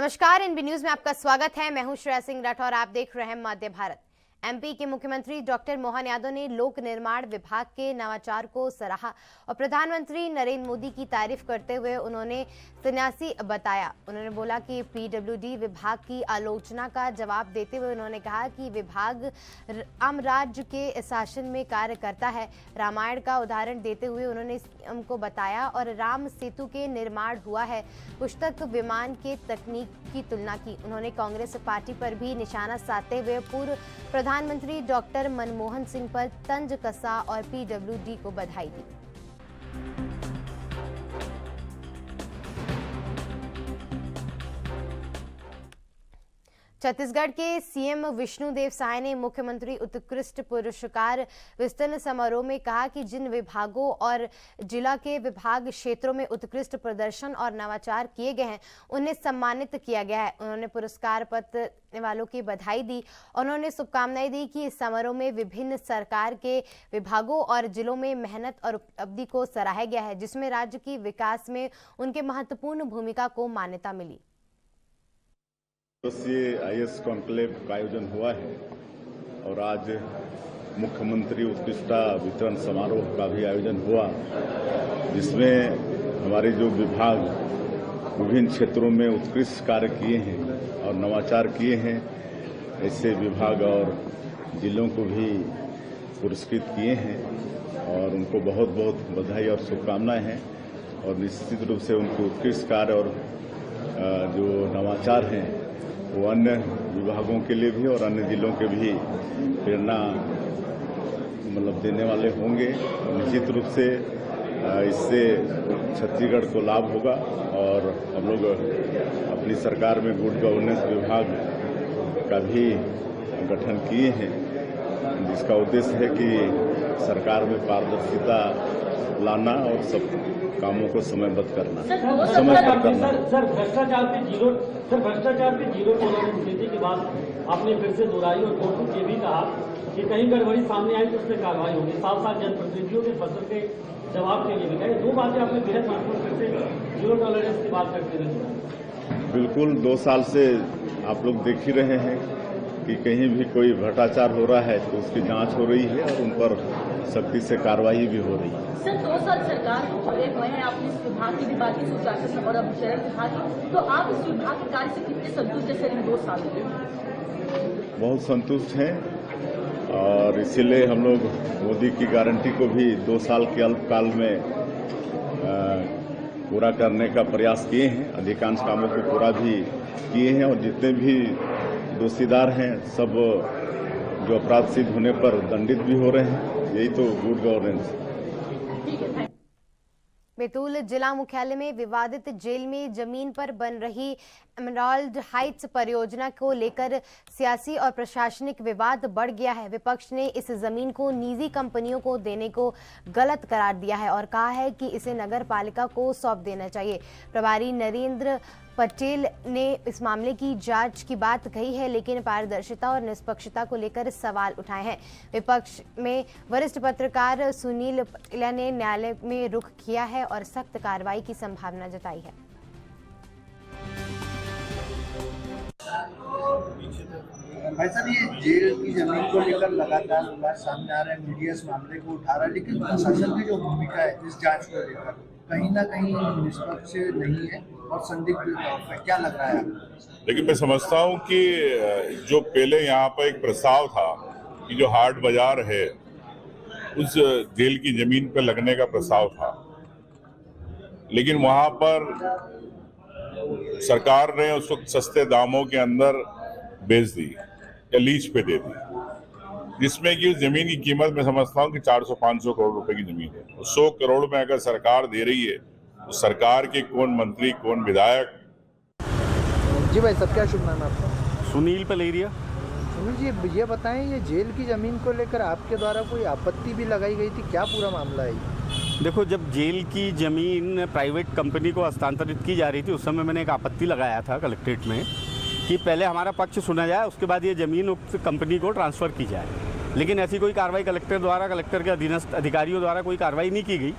नमस्कार, in B news में आपका स्वागत है। मैं हूं श्रेया सिंह राठौर, आप देख रहे हैं मध्य भारत। एमपी के मुख्यमंत्री डॉक्टर मोहन यादव ने लोक निर्माण विभाग के नवाचार को सराहा और प्रधानमंत्री नरेंद्र मोदी की तारीफ करते हुए उन्होंने सन्यासी बताया। उन्होंने बोला कि पीडब्ल्यूडी विभाग की आलोचना का जवाब देते हुए उन्होंने कहा कि विभाग राम राज्य के शासन में कार्य करता है। रामायण का उदाहरण देते हुए उन्होंने हमको बताया और राम सेतु के निर्माण हुआ है। पुस्तक विमान के तकनीक की तुलना की। उन्होंने कांग्रेस पार्टी पर भी निशाना साधते हुए पूर्व प्रधानमंत्री डॉक्टर मनमोहन सिंह पर तंज कसा और पीडब्ल्यूडी को बधाई दी। छत्तीसगढ़ के सीएम विष्णुदेव साय ने मुख्यमंत्री उत्कृष्ट पुरस्कार वितरण समारोह में कहा कि जिन विभागों और जिला के विभाग क्षेत्रों में उत्कृष्ट प्रदर्शन और नवाचार किए गए हैं उन्हें सम्मानित किया गया है। उन्होंने पुरस्कार पाने वालों की बधाई दी। उन्होंने शुभकामनाएं दी कि इस समारोह में विभिन्न सरकार के विभागों और जिलों में मेहनत और उपलब्धि को सराहा गया है, जिसमें राज्य की विकास में उनके महत्वपूर्ण भूमिका को मान्यता मिली। आईएएस कॉन्क्लेव का आयोजन हुआ है और आज मुख्यमंत्री उत्कृष्टता वितरण समारोह का भी आयोजन हुआ, जिसमें हमारे जो विभाग विभिन्न क्षेत्रों में उत्कृष्ट कार्य किए हैं और नवाचार किए हैं, ऐसे विभाग और जिलों को भी पुरस्कृत किए हैं और उनको बहुत बहुत बधाई और शुभकामनाएं हैं। और निश्चित रूप से उनके उत्कृष्ट कार्य और जो नवाचार हैं वो अन्य विभागों के लिए भी और अन्य जिलों के भी प्रेरणा देने वाले होंगे। निश्चित रूप से इससे छत्तीसगढ़ को लाभ होगा और हम लोग अपनी सरकार में गुड गवर्नेंस विभाग का भी गठन किए हैं, जिसका उद्देश्य है कि सरकार में पारदर्शिता लाना और सब कामों को समयबद्ध करना, समय पर करना। सर भ्रष्टाचार पे जीरो टॉलरेंस नीति के बाद आपने फिर से दोहराई और कोर्ट ये भी कहा कि कहीं गड़बड़ी सामने आई तो उस पर कार्रवाई होगी। साथ साथ जनप्रतिनिधियों के फसल के जवाब के लिए भी कहा। दो बातें आपने बेहद महत्वपूर्ण फिर से जीरो टॉलरेंस की बात करते रहे। बिल्कुल 2 साल से आप लोग देख ही रहे हैं कि कहीं भी कोई भ्रष्टाचार हो रहा है तो उसकी जांच हो रही है और उन पर सख्ती से कार्रवाई भी हो रही है। सर 2 साल सरकार को पूरे हुए हैं, आपने इस विभाग की भी बात की, सुशासन और अभिचरण विभाग, तो आप इस विभाग के कार्य से कितने संतुष्ट हैं सर इन 2 साल में? बहुत संतुष्ट हैं और इसीलिए हम लोग मोदी की गारंटी को भी 2 साल के अल्पकाल में पूरा करने का प्रयास किए हैं। अधिकांश कामों को पूरा भी किए हैं और जितने भी दोषीदार हैं सब जो अपराध सिद्ध होने पर दंडित भी हो रहे हैं। यही तो गुड गवर्नेंस। बैतूल जिला मुख्यालय में विवादित जेल में जमीन पर बन रही एमराल्ड हाइट्स परियोजना को लेकर सियासी और प्रशासनिक विवाद बढ़ गया है। विपक्ष ने इस जमीन को निजी कंपनियों को देने को गलत करार दिया है और कहा है कि इसे नगर पालिका को सौंप देना चाहिए। प्रभारी नरेंद्र पटेल ने इस मामले की जांच की बात कही है, लेकिन पारदर्शिता और निष्पक्षता को लेकर सवाल उठाए हैं। विपक्ष में वरिष्ठ पत्रकार सुनील पटेल ने न्यायालय में रुख किया है और सख्त कार्रवाई की संभावना जताई है। भाई साहब, ये जेल की जमीन को लेकर लगातार विवाद सामने आ रहा है, मीडिया इस मामले को उठा रहा है, लेकिन प्रशासन की जो भूमिका है इस जांच को लेकर कहीं ना कहीं निष्पक्ष नहीं है और संदिग्ध है। क्या लग रहा है? लेकिन मैं समझता हूं कि जो पहले यहाँ पर एक प्रस्ताव था कि जो हाट बाजार है उस जेल की जमीन पर लगने का प्रस्ताव था, लेकिन वहां पर सरकार ने उस वक्त सस्ते दामों के अंदर बेच दी या लीज पे दे दी, जिसमें कि उस जमीन की कीमत मैं समझता हूँ कि 400-500 करोड़ रुपए की जमीन है। 100 करोड़ में अगर सरकार दे रही है तो सरकार के कौन मंत्री कौन विधायक। जी भाई साहब, क्या शुभ नाम है आपका? सुनील पलेरिया। सुनील जी, ये बताएं, ये जेल की जमीन को लेकर आपके द्वारा कोई आपत्ति भी लगाई गई थी, क्या पूरा मामला है? देखो, जब जेल की जमीन प्राइवेट कंपनी को हस्तांतरित की जा रही थी उस समय मैंने एक आपत्ति लगाया था कलेक्ट्रेट में कि पहले हमारा पक्ष सुना जाए, उसके बाद ये जमीन उक्त कंपनी को ट्रांसफ़र की जाए। लेकिन ऐसी कोई कार्रवाई कलेक्टर के अधीनस्थ अधिकारियों द्वारा कोई कार्रवाई नहीं की गई।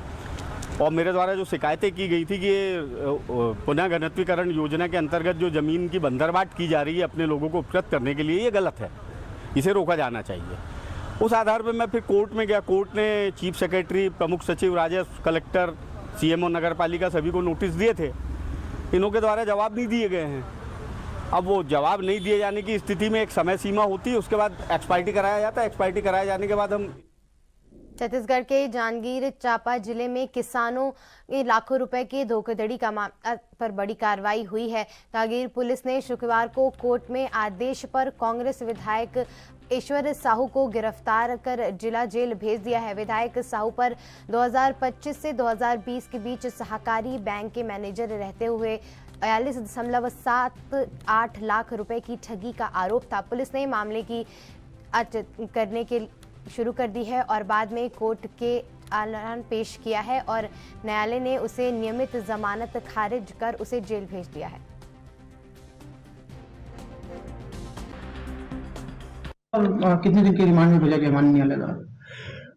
और मेरे द्वारा जो शिकायतें की गई थी कि ये पुनः घनत्वीकरण योजना के अंतर्गत जो ज़मीन की बंदरबाट की जा रही है अपने लोगों को उपकृत करने के लिए, ये गलत है, इसे रोका जाना चाहिए। उस आधार पर मैं फिर कोर्ट में गया। कोर्ट ने चीफ सेक्रेटरी, प्रमुख सचिव, राजस्व, कलेक्टर, सीएमओ नगर पालिका सभी को नोटिस दिए थे। इन्हों के द्वारा जवाब नहीं दिए गए हैं। अब वो जवाब नहीं दिए जाने की स्थिति में एक समय सीमा होती है, उसके बाद एक्सपायरी कराया जाता है। एक्सपायरी कराए जाने के बाद हम छत्तीसगढ़ के जांजगीर चांपा जिले में किसानों के लाखों रुपए की धोखाधड़ी का मामला पर बड़ी कार्रवाई हुई है। जांजगीर पुलिस ने शुक्रवार को कोर्ट में आदेश पर कांग्रेस विधायक ईश्वर साहू को गिरफ्तार कर जिला जेल भेज दिया है। विधायक साहू पर 2025 से 2020 के बीच सहकारी बैंक के मैनेजर रहते हुए 42.78 लाख रुपए की ठगी का आरोप था। पुलिस ने मामले की करने के शुरू कर दी है और बाद में कोर्ट के आलान पेश किया है और न्यायालय ने उसे नियमित जमानत खारिज कर उसे जेल भेज दिया है। कितने दिन के रिमांड में भेजा गया माननीय न्यायालय द्वारा?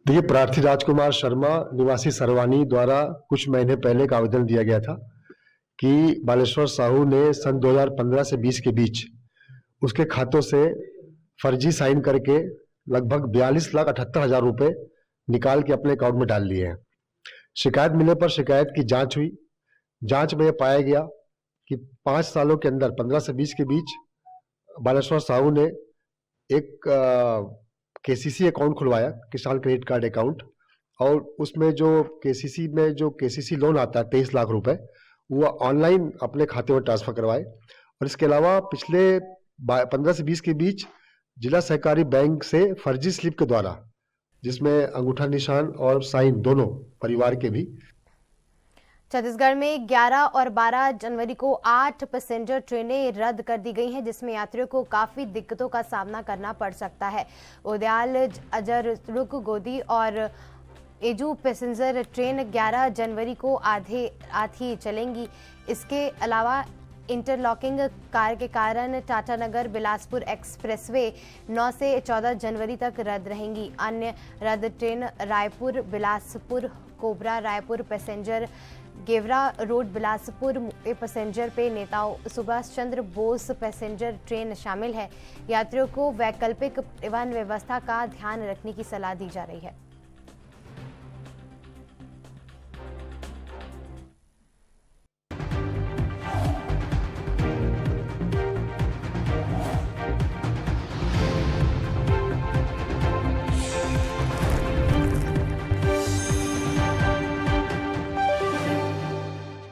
देखिए, प्रार्थी राजकुमार शर्मा निवासी सरवानी द्वारा कुछ महीने पहले एक आवेदन दिया गया था कि बालेश्वर साहू ने सन 2015 से 20 के बीच उसके खातों से फर्जी साइन करके लगभग 42,78,000 रुपए निकाल के अपने अकाउंट में डाल लिए हैं। शिकायत मिलने पर शिकायत की जांच हुई। जांच में यह पाया गया कि 5 सालों के अंदर 15 से 20 के बीच बालेश्वर साहू ने एक केसीसी अकाउंट खुलवाया, किसान क्रेडिट कार्ड अकाउंट, और उसमें जो केसीसी लोन आता है 23 लाख रुपए, वो ऑनलाइन अपने खाते में ट्रांसफर करवाए। और इसके अलावा पिछले 15 से 20 के बीच जिला सहकारी बैंक से फर्जी स्लिप के द्वारा, जिसमें अंगूठा निशान और साइन दोनों परिवार के भी। छत्तीसगढ़ में 11 और 12 जनवरी को 8 पैसेंजर ट्रेनें रद्द कर दी गई हैं, जिसमें यात्रियों को काफी दिक्कतों का सामना करना पड़ सकता है। उदयाल, अजररुक, गोदी और एजू पैसेंजर ट्रेन 11 जनवरी को आधी चलेंगी। इसके अलावा इंटरलॉकिंग कार्य के कारण टाटानगर बिलासपुर एक्सप्रेसवे 9 से 14 जनवरी तक रद्द रहेंगी। अन्य रद्द train Raipur Bilaspur cobra Raipur passenger, Gevra road Bilaspur passenger पे नेताओं सुभाष चंद्र बोस पैसेंजर ट्रेन शामिल है। यात्रियों को वैकल्पिक परिवहन व्यवस्था का ध्यान रखने की सलाह दी जा रही है।